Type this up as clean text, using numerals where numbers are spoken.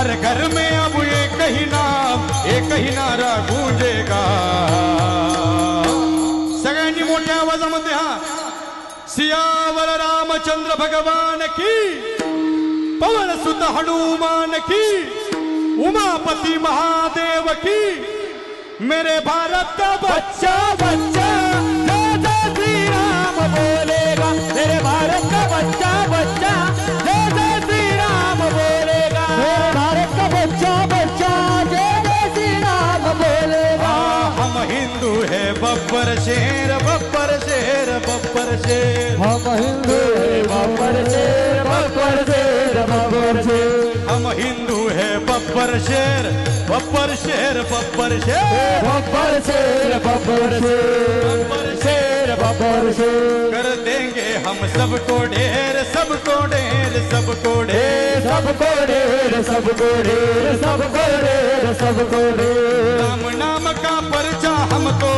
हर घर में अब एक ही नाम, एक ही नारा गूंजेगा। सगळ्यांनी मोठ्या आवाजामध्ये हा सियावर रामचंद्र भगवान की, पवन सुत हनुमान की, उमापति महादेव की, मेरे भारत का बच्चा बच्चा जय जय श्री राम बोलेगा। मेरे भारत का बच्चा बच्चा जय जय श्री राम बोलेगा। मेरे भारत का बच्चा बच्चा जय जय श्री राम बोलेगा। हम हिंदू है बब्बर शेर, बब्बर शेर, बब्बर शेर। हम हिंदू है बब्बर शेर, बब्बर शेर, बब्बर शेर। हम हिंदू है बब्बर शेर, बब्बर शेर, बब्बर शेर, बब्बर शेर, बब्बर शेर, बब्बर शेर, बब्बर शेर। कर देंगे हम सबको ढेर, सबको ढेर, सबको ढेर, सबको ढेर, सबको ढेर, सबको ढेर, सबको ढेर। राम नाम का पर्चा हमको,